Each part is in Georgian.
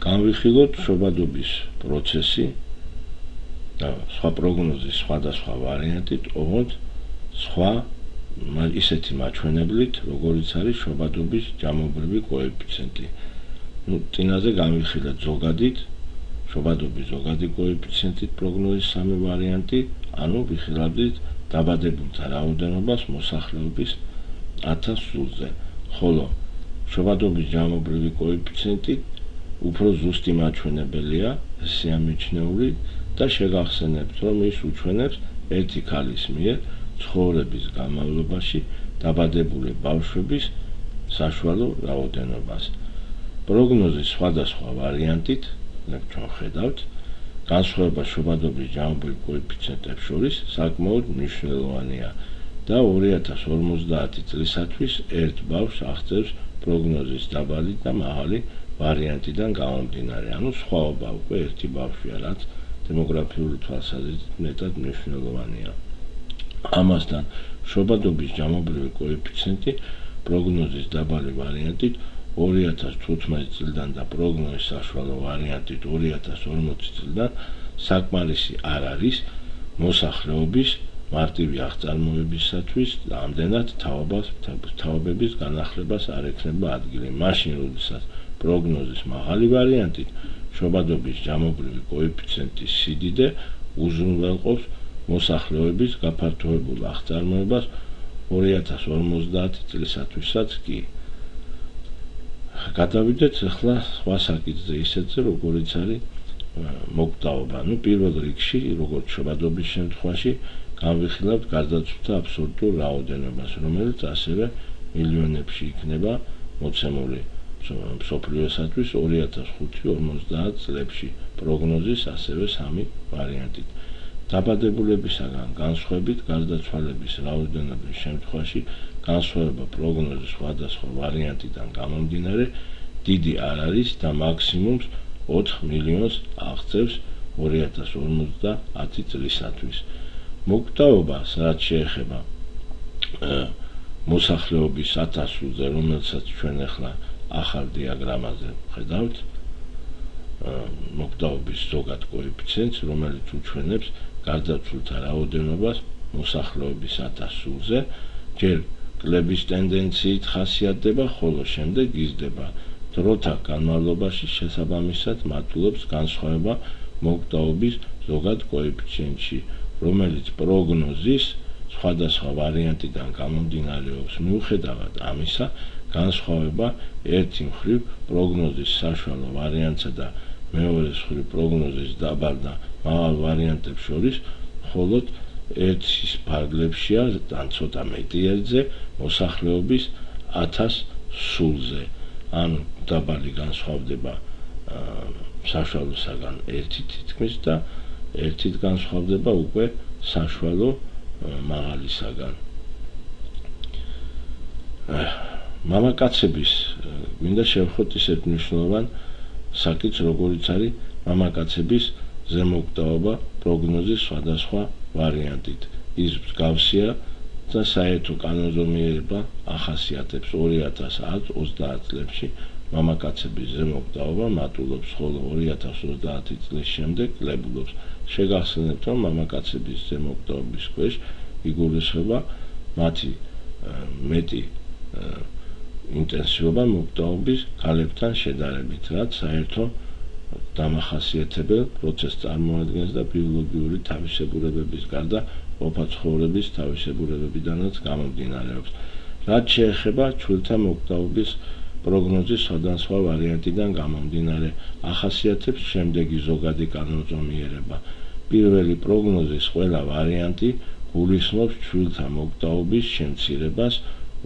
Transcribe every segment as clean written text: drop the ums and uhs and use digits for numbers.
განვიხილოთ შობადობის პროცესი და სხვა პროგნოზის სხვადასხვა ვარიანტით, ოღონდ სხვა ისეთი მაჩვენებლით, როგორიც არის შობადობის ჯამობრივი კოეფიციენტი. წინაზე განვიხილეთ ზოგადით, შობადობის ზოგადი კოეფიციენტით პროგნოზის სამი ვარიანტი, ანუ ვიხილავთ დაბადებულთა რაოდენობას მოსახლეობის 1000 სულზე, ხოლო შობადობის ჯამობრივი კოეფიციენტი უფრო ზუსტი მაჩვენებელია, სიამიჩნეული და შეგახსენებთ, რომ ის უჩვენებს ერთი ქალის მიერ ცხოვრების განმავლობაში დაბადებული ბავშვების საშუალო რაოდენობას. პროგნოზის სხვადასხვა ვარიანტით, ჩვენ ხედავთ, განსხვავება შობადობის ჯამობრივ კოეფიციენტებს შორის საკმაოდ მნიშვნელოვანია და 2050 წლისათვის ერთ ბავშვს აღწევს პროგნოზის დაბალი და მაღალი ვარიანტიდან გამომდინარე, ანუ სხვაობა უკვე ერთი ბავშვია, რაც დემოგრაფიული თვალსაზრისით მეტად მნიშვნელოვანია. ამასთან შობადობის ჯამობრივი კოეფიციენტი პროგნოზის დაბალი ვარიანტით 2015 წლიდან და პროგნოზის საშუალო ვარიანტით 2040 წლიდან საკმარისი არ არის მოსახლეობის მარტივი აღწარმოებისათვის, ამდენად თაობების განახლებას არ ექნება ადგილი. მაშინ, როდესაც პროგნოზის მაღალი ვარიანტით შობადობის ჯამობრივი კოეფიციენტის სიდიდე უზრუნველყოფს მოსახლეობის გაფართოებულ აღწარმოებას 2050 წლისათვისაც კი. გადავიდეთ ახლა სხვა საკითხზე, ისეთზე, როგორიც არის მოკვდაობა. პირველ რიგში, როგორც შობადობის შემთხვევაში, განვიხილავთ გარდაცვლილთა აბსოლუტურ რაოდენობას, რომელიც ასევე მილიონებში იქნება მოცემული მსოფლიოსათვის 2550 წლებში, პროგნოზის ასევე სამი ვარიანტით. დაბადებულებისაგან განსხვავებით გარდაცვალების რაოდენობის შემთხვევაში განსხვავება პროგნოზის სხვადასხვა ვარიანტიდან გამომდინარე დიდი არ არის და მაქსიმუმს 4 მილიონს აღწევს 2050 წლისათვის. მოკვდაობას, რაც შეეხება მოსახლეობის 1000 სულზე, რომელსაც ჩვენ ახლა ახალ დიაგრამაზე ხედავთ, მოკვდაობის ზოგად კოეფიციენტს, რომელიც უჩვენებს გარდაცვლილთა რაოდენობას მოსახლეობის 1000 სულზე, ჯერ კლების ტენდენციით ხასიათდება, ხოლო შემდეგ იზრდება. დროთა განმავლობაში შესაბამისად მატულობს განსხვავება მოკვდაობის ზოგად კოეფიციენტში, რომელიც პროგნოზის სხვადასხვა ვარიანტიდან გამომდინარეობს. მიუხედავად ამისა, განსხვავება ერთი მხრივ პროგნოზის საშუალო ვარიანტსა და მეორე მხრივ პროგნოზის დაბალ და მაღალ ვარიანტებს შორის მხოლოდ ერთის ფარგლებშია, ან ცოტა მეტი ერთზე მოსახლეობის 1000 სულზე. ანუ დაბალი განსხვავდება საშუალოსაგან ერთით თითქმის და ერთით განსხვავდება უკვე საშუალო მაღალისაგან. მამაკაცების მინდა შევხვდეთ ისეთ მნიშვნელოვან საკითხს, როგორიც არის მამაკაცების ზემოკვდაობა პროგნოზის სხვადასხვა ვარიანტით. ის მსგავსია და საერთო კანონზომიერება ახასიათებს 2030 წლებში მამაკაცების ზემოკვდაობა მატულობს, ხოლო 2030 წლის შემდეგ კლებულობს. შეგახსენებთ, რომ მამაკაცების ზემოკვდაობის ქვეშ იგულისხმება მათი მეტი ინტენსივობა მოკვდაობის ქალებთან შედარებით, რაც საერთო დამახასიათებელ პროცესს წარმოადგენს და ბიოლოგიური თავისებურებების გარდა ყოფა ცხოვრების თავისებურებებიდანაც გამომდინარეობს. რაც შეეხება ჩვილთა მოკვდაობის პროგნოზის სხვადასხვა ვარიანტიდან გამომდინარე ახასიათებს შემდეგი ზოგადი კანონზომიერება. პირველი პროგნოზის ყველა ვარიანტი გულისხმობს ჩვილთა მოკვდაობის შემცირებას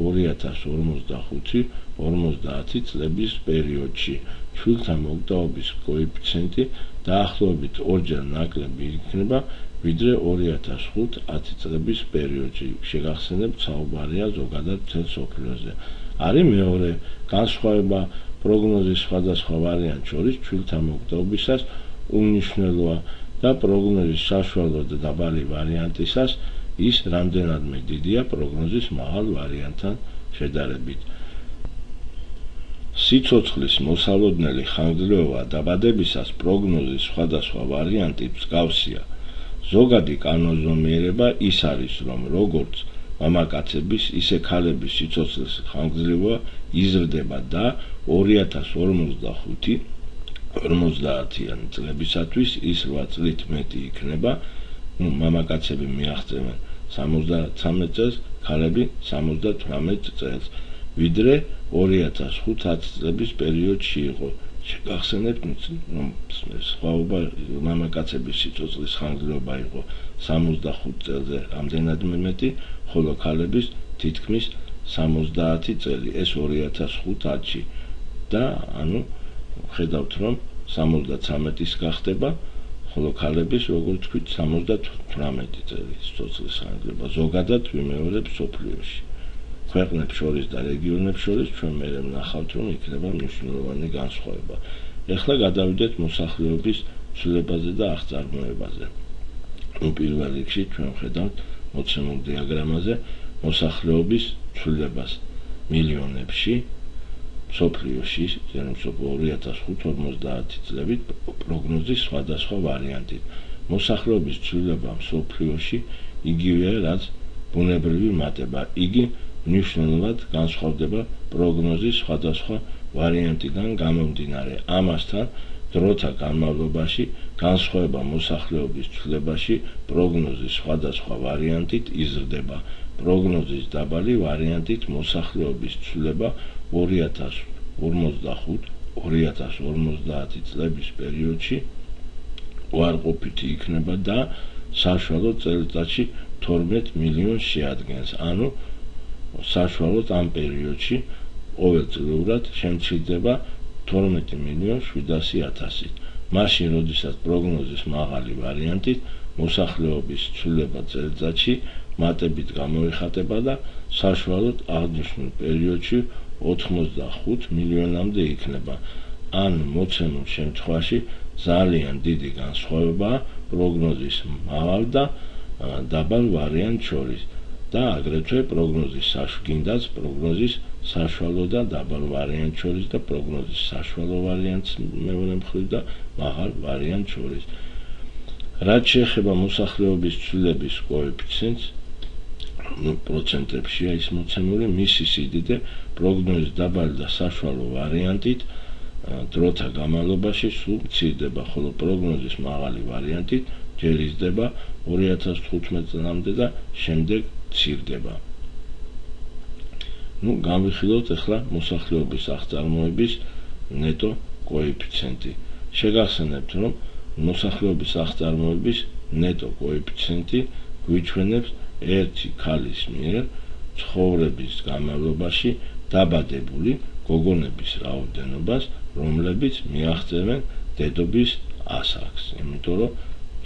2055-50 წლების პერიოდში. ჩვილთა მოკვდაობის კოეფიციენტი დაახლოებით ორჯერ ნაკლები იქნება ვიდრე 2005-10 წლების პერიოდში. შეგახსენებთ, საუბარია ზოგადად მთელ მსოფლიოზე. არის მეორე განსხვავება პროგნოზის სხვადასხვა ვარიანტ შორის ჩვილთა მოკვდაობისას უმნიშვნელოა და პროგნოზის საშუალო და დაბალი ვარიანტისას ის რამდენადმე დიდია პროგნოზის მაღალ ვარიანტთან შედარებით. სიცოცხლის მოსალოდნელი ხანგრძლივობა დაბადებისას პროგნოზის სხვადასხვა ვარიანტი მსგავსია. ზოგადი კანონზომიერება ის არის, რომ როგორც მამაკაცების, ისე ქალების სიცოცხლის ხანგრძლივობა იზრდება და 2055-50 წლებისათვის ის 8 წლით მეტი იქნება. მამაკაცები მიაღწევენ 73 წელს, ქალები 78 წელს, ვიდრე 2005-10 წლების პერიოდში იყო. შეგახსენებთ, რომ სხვაობა მამაკაცების სიცოცხლის ხანგრძლივობა იყო 65 წელზე რამდენადმე მეტი, ხოლო ქალების თითქმის 70 წელი, ეს 2005-10-ში და ხედავთ, რომ 73-ის გახდება, ხოლო ქალების, როგორც თქვით, 78 წელი სიცოცხლის ხანგრძლივობა, ზოგადად ვიმეორებ მსოფლიოში. ქვეყნებს შორის და რეგიონებს შორის ჩვენ მერე ვნახავთ, რომ იქნება მნიშვნელოვანი განსხვავება. ეხლა გადავიდეთ მოსახლეობის ცვლილებაზე და აღწარმოებაზე. პირველ რიგში ჩვენ ხედავთ მოცემულ დიაგრამაზე მოსახლეობის ცვლილებას მილიონებში, მსოფლიოში 2005-50 წლებით პროგნოზის სხვადასხვა ვარიანტით. მოსახლეობის ცვლილება მსოფლიოში იგივეა, რაც ბუნებრივი მატება. იგი მნიშვნელოვნად განსხვავდება პროგნოზის სხვადასხვა ვარიანტიდან გამომდინარე. ამასთან დროთა განმავლობაში განსხვავება მოსახლეობის ცვლილებაში პროგნოზის სხვადასხვა ვარიანტით იზრდება. პროგნოზის დაბალი ვარიანტით მოსახლეობის ცვლილება 2045-2050 წლების პერიოდში უარყოფითი იქნება და საშუალო წელიწადში 12 მილიონს შეადგენს. საშუალოდ ამ პერიოდში ყოველწლიურად შემცირდება 12.700.000. მაშინ, როდესაც პროგნოზის მაღალი ვარიანტით მოსახლეობის ცვლილება წელიწადში მატებით გამოიხატება და საშუალოდ აღნიშნულ პერიოდში 85 მილიონამდე იქნება. მოცემულ შემთხვევაში ძალიან დიდი განსხვავებაა პროგნოზის მაღალ და დაბალ ვარიანტს შორის და აგრეთვე პროგნოზის პროგნოზის საშუალო და დაბალ ვარიანტს შორის და პროგნოზის საშუალო ვარიანტს მეორე მხრივ და მაღალ ვარიანტს შორის. რაც შეეხება მოსახლეობის ცვლილების კოეფიციენტს, პროცენტებშია ის მოცემული, მისი სიდიდე პროგნოზის დაბალი და საშუალო ვარიანტით დროთა განმავლობაში სულ მცირდება, ხოლო პროგნოზის მაღალი ვარიანტით ჯერ იზრდება 2015 წლამდე და შემდეგ მცირდება. განვიხილოთ ახლა მოსახლეობის აღწარმოების ნეტო კოეფიციენტი. შეგახსენებთ, რომ მოსახლეობის აღწარმოების ნეტო კოეფიციენტი გვიჩვენებს ერთი ქალის მიერ ცხოვრების განმავლობაში დაბადებული გოგონების რაოდენობას, რომლებიც მიაღწევენ დედობის ასაკს. იმიტომ რომ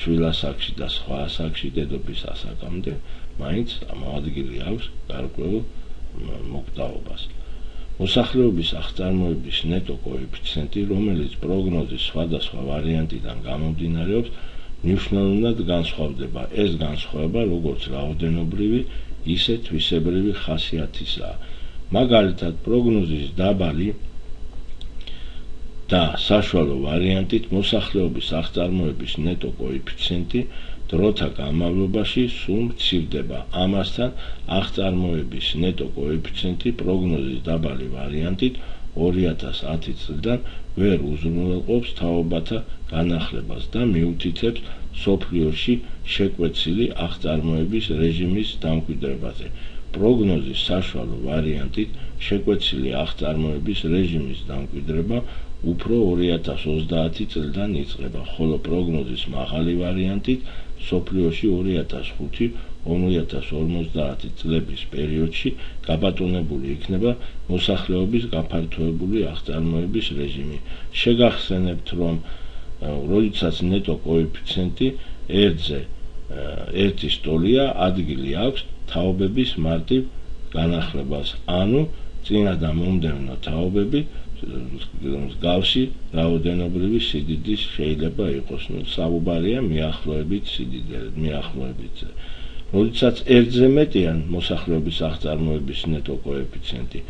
ჩვილ ასაკში და სხვა ასაკში დედობის ასაკამდე მაინც ამოადგილი აქვს გარკვეულ მოკვდაობას. მოსახლეობის აღწარმოების ნეტო კოეფიციენტი, რომელიც პროგნოზის სხვადასხვა ვარიანტიდან გამომდინარეობს, მნიშვნელოვნად განსხვავდება. ეს განსხვავება როგორც რაოდენობრივი, ისე თვისებრივი ხასიათისაა. მაგალითად, პროგნოზის დაბალი და საშუალო ვარიანტით მოსახლეობის აღწარმოების ნეტო კოეფიციენტი დროთა განმავლობაში სულ მცირდება. ამასთან აღწარმოების ნეტო კოეფიციენტი პროგნოზის დაბალი ვარიანტით 2010 წლიდან ვერ უზრუნველყოფს თაობათა განახლებას და მიუთითებს მსოფლიოში შეკვეცილი აღწარმოების რეჟიმის დამკვიდრებაზე. პროგნოზის საშუალო ვარიანტით შეკვეცილი აღწარმოების რეჟიმის დამკვიდრება უფრო 2030 წლიდან იწყება, ხოლო პროგნოზის მაღალი ვარიანტით მსოფლიოში 2005-2050 წლების პერიოდში გაბატონებული იქნება მოსახლეობის გაფართოებული აღწარმოების რეჟიმი. შეგახსენებთ, რომ როდესაც ნეტო კოეფიციენტი ერთის ტოლია, ადგილი აქვს თაობების მარტივ განახლებას, წინა და მომდევნო თაობები მსგავსი რაოდენობრივი სიდიდის შეიძლება იყოს. საუბარია მიახლოებით სიდიდეზე. როდესაც ერთზე მეტია მოსახლეობის აღწარმოების ნეტო კოეფიციენტი,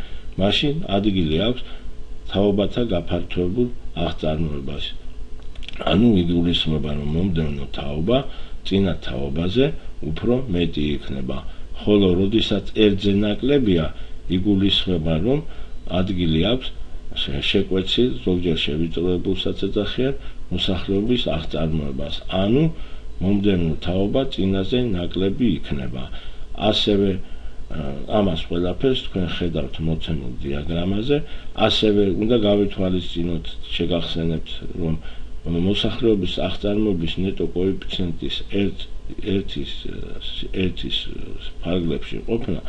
მაშინ ადგილი აქვს თაობათა გაფართოებულ აღწარმოებას. ანუ იგულისხმება, რომ მომდევნო თაობა წინა თაობაზე უფრო მეტი იქნება, ხოლო როდესაც ერთზე ნაკლებია, იგულისხმება, რომ ადგილი აქვს შეკვეცილ, ზოგჯერ შევიწროებულსაც ეძახიან მოსახლეობის აღწარმოებას, ანუ მომდევნო თაობა წინაზე ნაკლები იქნება. ასევე ამას ყველაფერს თქვენ ხედავთ მოცემულ დიაგრამაზე, ასევე უნდა გავითვალისწინოთ, შეგახსენებთ, რომ მოსახლეობის აღწარმოების ნეტო კოეფიციენტის ერთის ფარგლებში ყოფნა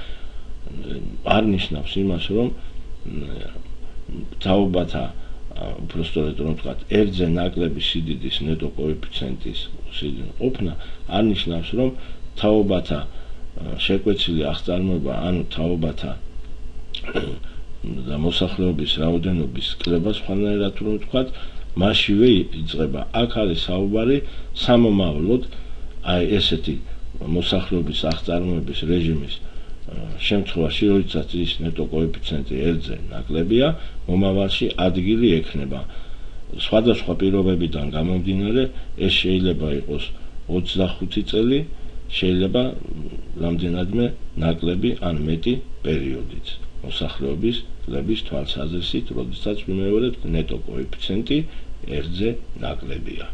არ ნიშნავს იმას, რომ თაობათა უბრალოდ რომ ვთქვათ, ერთზე ნაკლები სიდიდის ნეტო კოეფიციენტის ყოფნა არ ნიშნავს, რომ თაობათა შეკვეცილი აღწარმოება, ანუ თაობათა და მოსახლეობის რაოდენობის კლება, სხვანაირად რომ ვთქვათ, მაშინვე იწყება. აქ არის საუბარი სამომავლოდ, აი ესეთი მოსახლეობის აღწარმოების რეჟიმის შემთხვევაში, როდესაც ის ნეტო კოეფიციენტი ერთზე ნაკლებია, მომავალში ადგილი ექნება. სხვადასხვა პირობებიდან გამომდინარე, ეს შეიძლება იყოს 25 წელი, შეიძლება რამდენადმე ნაკლები ან მეტი პერიოდიც მოსახლეობის კლების თვალსაზრისით, როდესაც ვიმეორებთ ნეტო კოეფიციენტი ერთზე ნაკლებია.